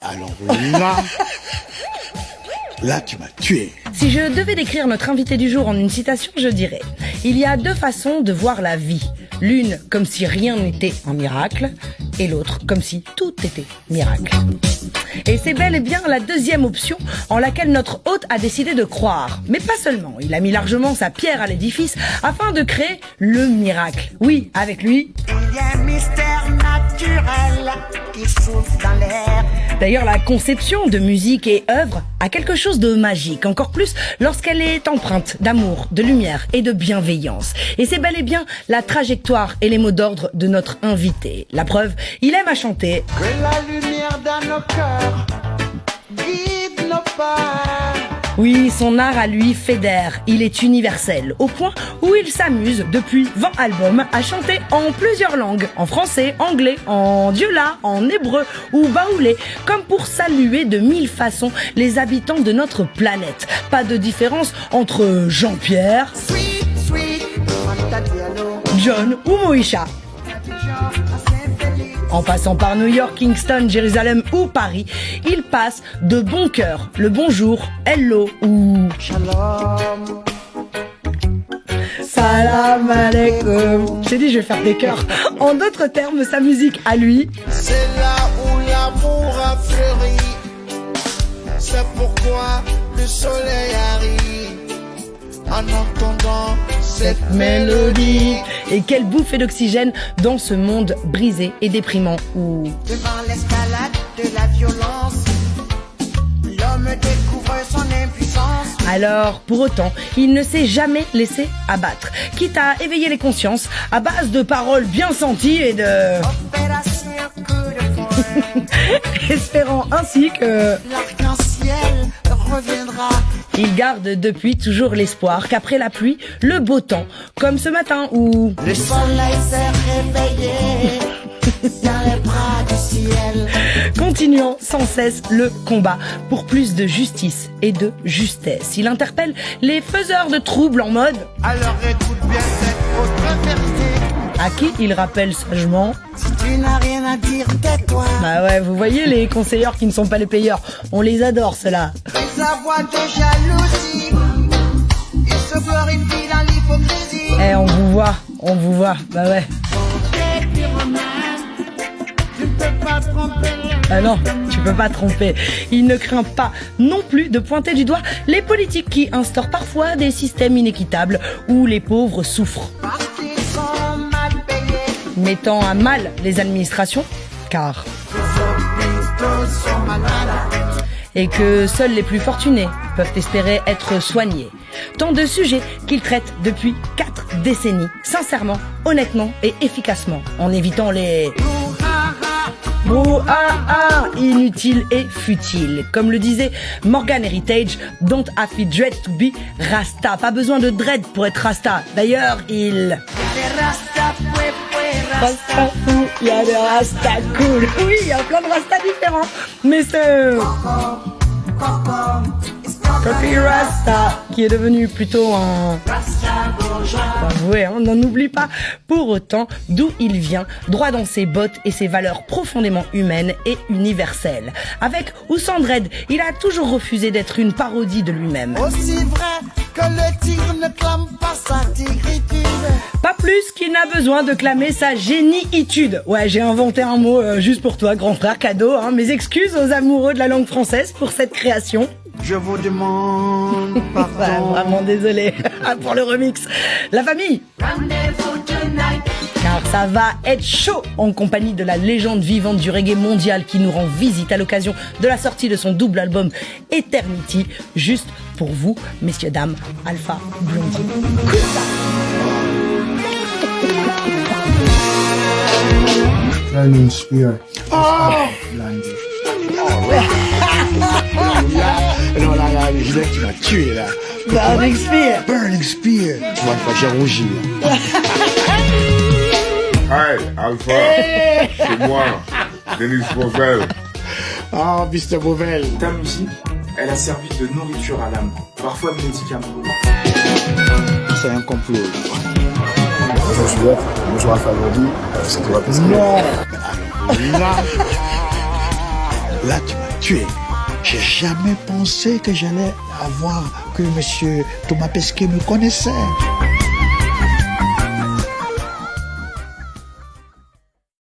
Alors là, tu m'as tué. Si je devais décrire notre invité du jour en une citation, je dirais: il y a deux façons de voir la vie. L'une comme si rien n'était un miracle, et l'autre comme si tout était miracle. Et c'est bel et bien la deuxième option en laquelle notre hôte a décidé de croire. Mais pas seulement, il a mis largement sa pierre à l'édifice afin de créer le miracle. Oui, avec lui, il y a un mystère naturel qui souffle dans l'air. D'ailleurs, la conception de musique et œuvre a quelque chose de magique, encore plus lorsqu'elle est empreinte d'amour, de lumière et de bienveillance. Et c'est bel et bien la trajectoire et les mots d'ordre de notre invité. La preuve, il aime à chanter. Que la lumière dans nos cœurs guide nos pas. Oui, son art à lui fédère, il est universel, au point où il s'amuse depuis 20 albums à chanter en plusieurs langues, en français, anglais, en diola, en hébreu ou baoulé, comme pour saluer de 1000 façons les habitants de notre planète. Pas de différence entre Jean-Pierre, John ou Moïcha. En passant par New York, Kingston, Jérusalem ou Paris, il passe de bon cœur, le bonjour, hello ou Shalom. salam alaikum. J'ai dit je vais faire des chœurs. En d'autres termes, sa musique à lui, C'est là où l'amour a fleuri. C'est pourquoi le soleil arrive en entendant cette mélodie. Et quelle bouffée d'oxygène dans ce monde brisé et déprimant où Devant l'escalade de la violence, l'homme découvre son impuissance. alors, pour autant, il ne s'est jamais laissé abattre, quitte à éveiller les consciences à base de paroles bien senties et de... Opération coup de poing. espérant ainsi que... L'arc-en-ciel reviendra. il garde depuis toujours l'espoir qu'après la pluie, le beau temps, comme ce matin où... Le soleil s'est réveillé dans les bras du ciel. continuant sans cesse le combat pour plus de justice et de justesse. Il interpelle les faiseurs de troubles en mode... Alors écoute bien cette autre vérité. à qui il rappelle sagement... Si tu n'as rien à dire, tais-toi. bah ouais, vous voyez les conseilleurs qui ne sont pas les payeurs, on les adore ceux-là. Ils aboient de jalousie. Ils se glorifient dans l'hypocrisie. Eh, on vous voit, bah ouais. Tu ne peux pas tromper. Ah non, tu peux pas tromper. Il ne craint pas non plus de pointer du doigt les politiques qui instaurent parfois des systèmes inéquitables où les pauvres souffrent, Parce qu'ils sont mal payés. mettant à mal les administrations, car... Les hôpitaux sont malades. et que seuls les plus fortunés peuvent espérer être soignés. Tant de sujets qu'il traite depuis 4 décennies, sincèrement, honnêtement et efficacement, en évitant les... brouhaha inutile et futile. Comme le disait Morgan Heritage, don't have to dread to be Rasta. Pas besoin de dread pour être Rasta. D'ailleurs, il... Les Rasta, Rasta fou, il y a des Rasta cool. Oui, il y a plein de Rasta différents. Mais c'est... Copy Rasta, qui est devenu plutôt un... avouez, on n'en oublie pas pour autant d'où il vient, droit dans ses bottes et ses valeurs profondément humaines et universelles. Avec ou sans dread, il a toujours refusé d'être une parodie de lui-même. Aussi vrai que le tigre ne clame pas sa tigritude. Pas plus qu'il n'a besoin de clamer sa géniitude. Ouais, j'ai inventé un mot juste pour toi, grand frère, cadeau. Hein. Mes excuses aux amoureux de la langue française pour cette création. Je vous demande pardon. Ouais, vraiment désolé pour le remix. La famille, car ça va être chaud en compagnie de la légende vivante du reggae mondial qui nous rend visite à l'occasion de la sortie de son double album Eternity. Juste pour vous, messieurs, dames, Alpha Blondie. Écoute ça. Burning Spear. Non, là, Julien, tu m'as tué, là. Burning Spear. Burning Spear. Moi, j'ai rougi, là. Hi, Alpha. C'est moi, Denis Beauvel. Ah, Mr. Beauvel. Ta musique, elle a servi de nourriture à l'âme, parfois de médicament. C'est un complot. Bonjour Juliette, bonjour Alpha Blondie. C'est quoi parce que... Non. Là, tu m'as tué. J'ai jamais pensé que j'allais avoir, que monsieur Thomas Pesquet me connaissait.